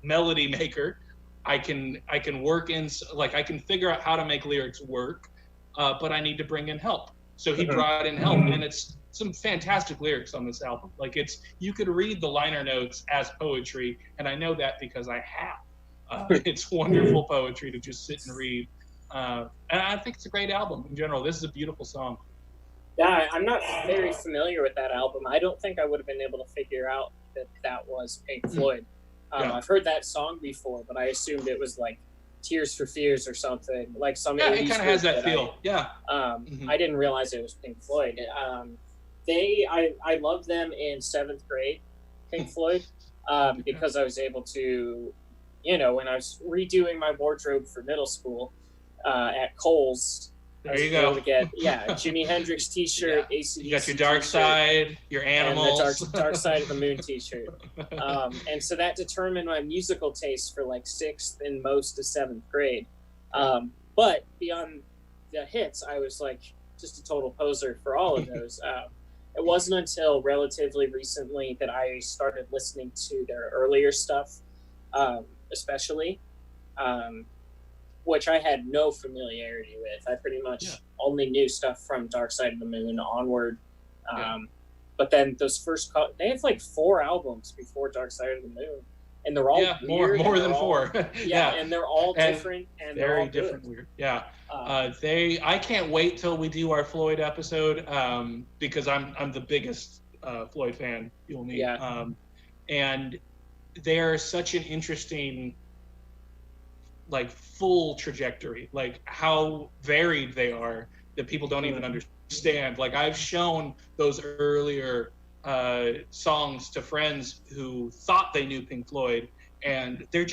melody maker. I can work in, like I can figure out how to make lyrics work, but I need to bring in help. So he brought in help, and it's some fantastic lyrics on this album. Like you could read the liner notes as poetry, and I know that because I have. It's wonderful poetry to just sit and read. And I think it's a great album in general. This is a beautiful song. Yeah, I'm not very familiar with that album. I don't think I would have been able to figure out that was Pink Floyd. I've heard that song before, but I assumed it was like Tears for Fears or something. Like some. Yeah, it kind of has that feel. I didn't realize it was Pink Floyd. I loved them in 7th grade, Pink Floyd, because I was able to, you know, when I was redoing my wardrobe for middle school at Kohl's. There you go. To get Jimi Hendrix T-shirt, AC/DC. You got your Dark Side, your Animals, and the dark Side of the Moon T-shirt, and so that determined my musical taste for like 6th and most of 7th grade. But beyond the hits, I was like just a total poser for all of those. It wasn't until relatively recently that I started listening to their earlier stuff, especially. Which I had no familiarity with. I pretty much only knew stuff from Dark Side of the Moon onward. But then those first, they have like 4 albums before Dark Side of the Moon, and they're all weird, more than 4. And they're all different and very they're all different. Good. Weird. I can't wait till we do our Floyd episode because I'm the biggest Floyd fan you'll meet. And they're such an interesting like full trajectory, like how varied they are that people don't even understand. Like I've shown those earlier songs to friends who thought they knew Pink Floyd, and they're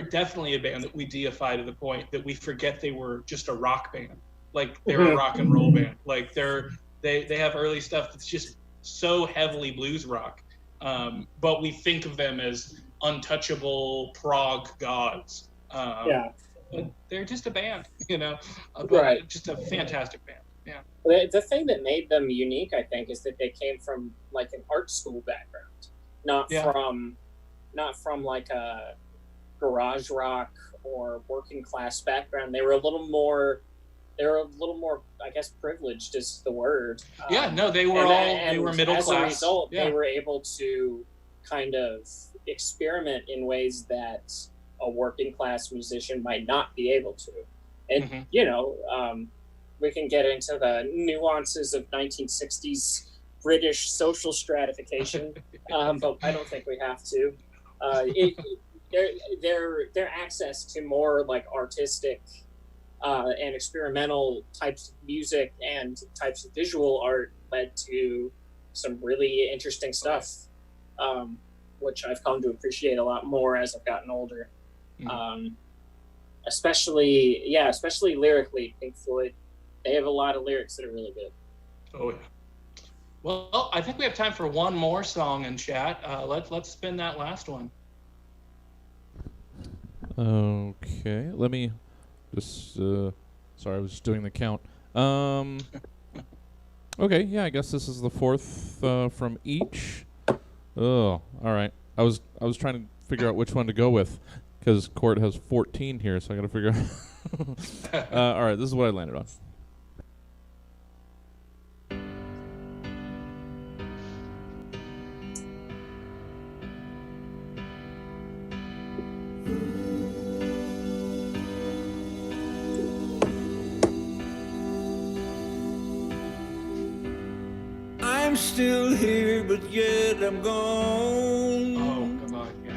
definitely a band that we deify to the point that we forget they were just a rock band. Like they're a rock and roll band. Like they have early stuff that's just so heavily blues rock, but we think of them as untouchable prog gods. But they're just a band, but just a fantastic band. Yeah. The thing that made them unique, I think, is that they came from like an art school background, not from like a garage rock or working class background. They were a little more, I guess, privileged is the word. They were middle class. As a result, they were able to kind of experiment in ways that a working class musician might not be able to. And, we can get into the nuances of 1960s British social stratification, but I don't think we have to. Their access to more like artistic and experimental types of music and types of visual art led to some really interesting stuff, which I've come to appreciate a lot more as I've gotten older. Especially lyrically, Pink Floyd, they have a lot of lyrics that are really good. Oh yeah. Well, I think we have time for one more song in chat. Let's spin that last one. Okay, let me just. Sorry, I was just doing the count. Okay, yeah, I guess this is the fourth from each. Oh, all right. I was trying to figure out which one to go with because Court has 14 here, so I got to figure out. All right, this is what I landed on. I'm still here, but yet I'm gone. Oh, come on, yeah.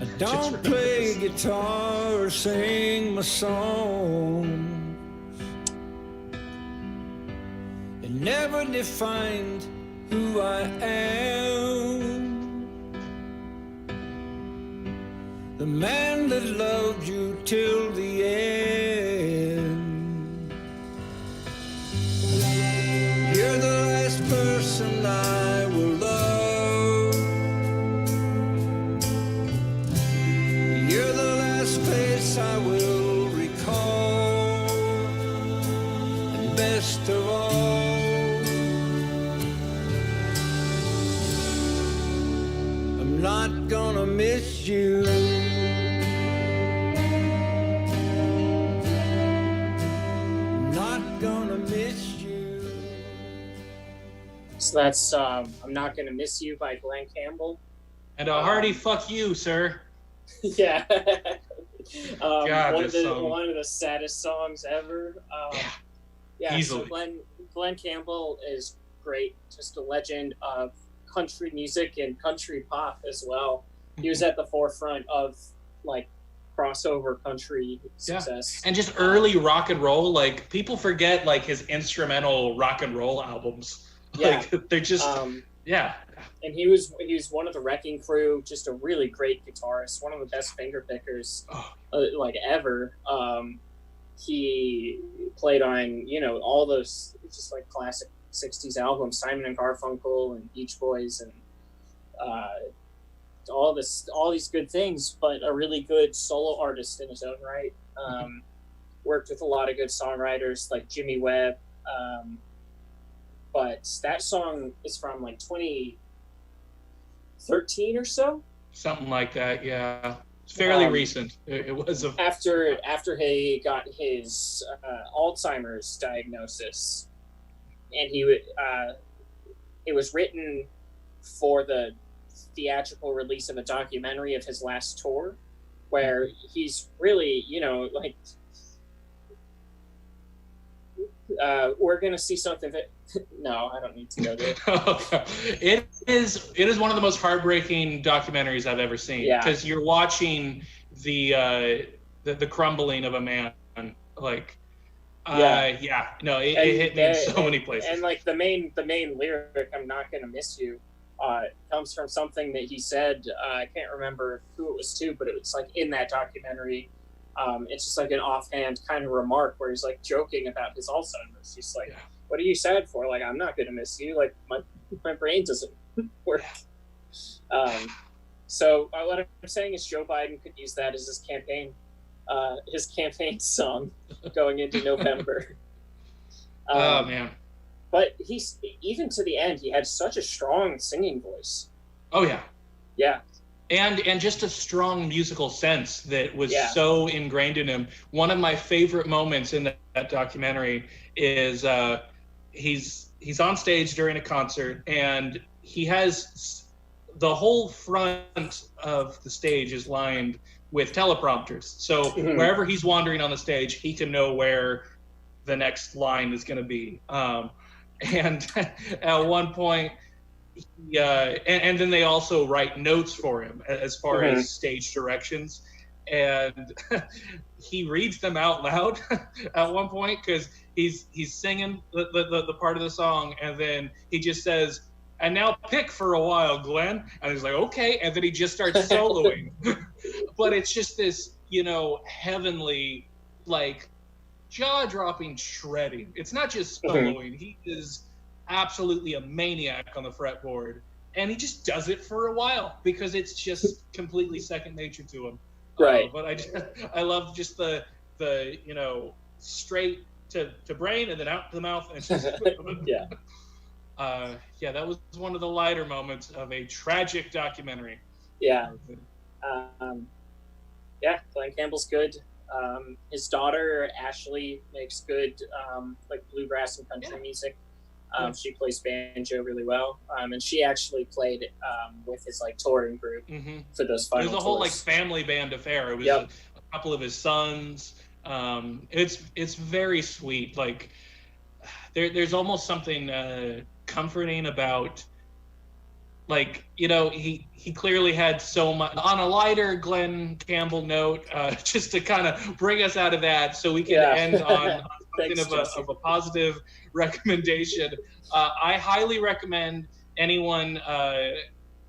I don't play guitar or sing my songs. It never defined who I am. The man that loved you till the end. You're the last person I will love. You're the last face I will recall. And best of all, I'm not gonna miss you. Not gonna miss you. So that's I'm Not Gonna Miss You by Glenn Campbell. And a hearty fuck you, sir. Yeah. God, one of song. the saddest songs ever. Yeah, easily. So Glenn Campbell is great, just a legend of country music and country pop as well. He was at the forefront of like crossover country success. And just early rock and roll, like people forget like his instrumental rock and roll albums. Yeah. Like they're just And he was one of the Wrecking Crew, just a really great guitarist, one of the best finger pickers like ever. He played on, all those just like classic 60s albums, Simon and Garfunkel and Beach Boys and all these good things, but a really good solo artist in his own right. Worked with a lot of good songwriters like Jimmy Webb. But that song is from like 2013 or so. Something like that, yeah. It's fairly recent. It was after he got his Alzheimer's diagnosis, and it was written for the theatrical release of a documentary of his last tour, where he's really, like we're gonna see something that. No, I don't need to go there. Okay. It is one of the most heartbreaking documentaries I've ever seen. Yeah. Because you're watching the crumbling of a man. Like, no, it hit me in so many places. And like the main lyric, "I'm not gonna miss you," comes from something that he said. I can't remember who it was to, but it was like in that documentary. It's just like an offhand kind of remark where he's like joking about his Alzheimer's. He's like, "What are you sad for?" Like, "I'm not gonna miss you. Like my brain doesn't work." So what I'm saying is Joe Biden could use that as his campaign song going into November. Oh man! But he's even to the end, he had such a strong singing voice. Oh yeah, yeah, and just a strong musical sense that was so ingrained in him. One of my favorite moments in that documentary is he's on stage during a concert, and he has the whole front of the stage is lined with teleprompters. So wherever he's wandering on the stage, he can know where the next line is going to be. And at one point, and then they also write notes for him as far as stage directions. And he reads them out loud at one point because he's singing the part of the song, and then he just says, "And now pick for a while, Glenn." And he's like, "Okay." And then he just starts soloing. But it's just this, heavenly, like, jaw-dropping shredding. It's not just soloing. He is absolutely a maniac on the fretboard. And he just does it for a while because it's just completely second nature to him. Right. But I love just the straight to brain and then out to the mouth. And just, that was one of the lighter moments of a tragic documentary. Yeah. Glenn Campbell's good. His daughter Ashley makes good like bluegrass and country music. She plays banjo really well, and she actually played with his like touring group for those final. It was a whole like family band affair. It was a couple of his sons. It's very sweet. Like there's almost something comforting about. Like, he clearly had so much on a lighter Glenn Campbell note, just to kind of bring us out of that so we can end on something of a positive recommendation. I highly recommend anyone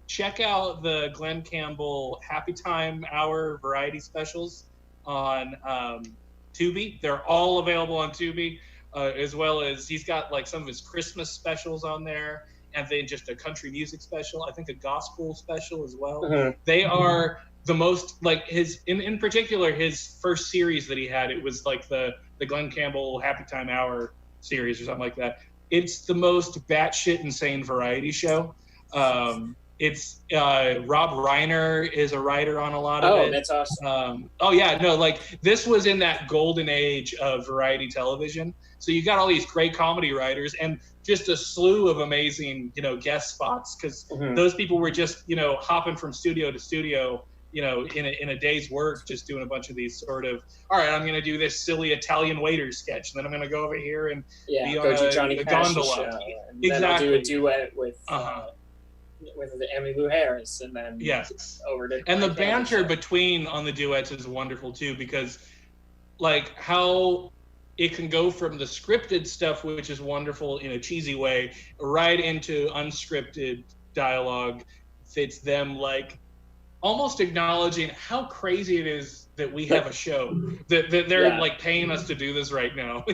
check out the Glenn Campbell Happy Time Hour variety specials on Tubi. They're all available on Tubi, as well as he's got like some of his Christmas specials on there. And then just a country music special, I think a gospel special as well. They are the most, like in particular, his first series that he had, it was like the Glenn Campbell Happy Time Hour series or something like that. It's the most batshit insane variety show. It's Rob Reiner is a writer on a lot of it. Oh, that's awesome. Like this was in that golden age of variety television. So you got all these great comedy writers and just a slew of amazing, guest spots because those people were just, hopping from studio to studio, in a day's work, just doing a bunch of these sort of, all right, I'm going to do this silly Italian waiter sketch, and then I'm going to go over here and be on a gondola. Show, and then I'll do a duet with Emmylou Harris, and then over to. And the banter between on the duets is wonderful too, because like how it can go from the scripted stuff, which is wonderful in a cheesy way, right into unscripted dialogue. It's them like almost acknowledging how crazy it is that we have a show, that they're like paying us to do this right now.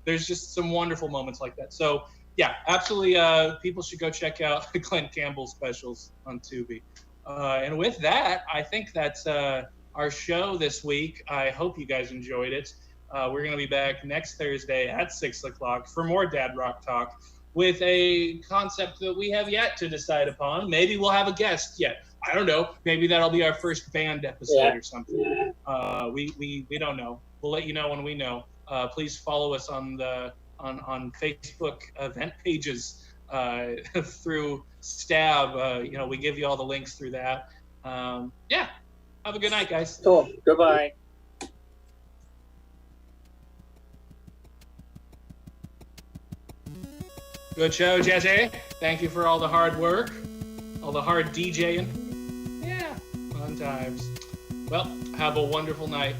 There's just some wonderful moments like that. So yeah, absolutely. People should go check out Glenn Campbell specials on Tubi. And with that, I think that's our show this week. I hope you guys enjoyed it. We're going to be back next Thursday at 6 o'clock for more Dad Rock Talk with a concept that we have yet to decide upon. Maybe we'll have a guest yet. I don't know. Maybe that'll be our first band episode or something. We don't know. We'll let you know when we know. Please follow us on Facebook event pages through Stab. We give you all the links through that. Have a good night, guys. Cool. Goodbye. Good show, Jesse. Thank you for all the hard work, all the hard DJing. Yeah, fun times. Well, have a wonderful night.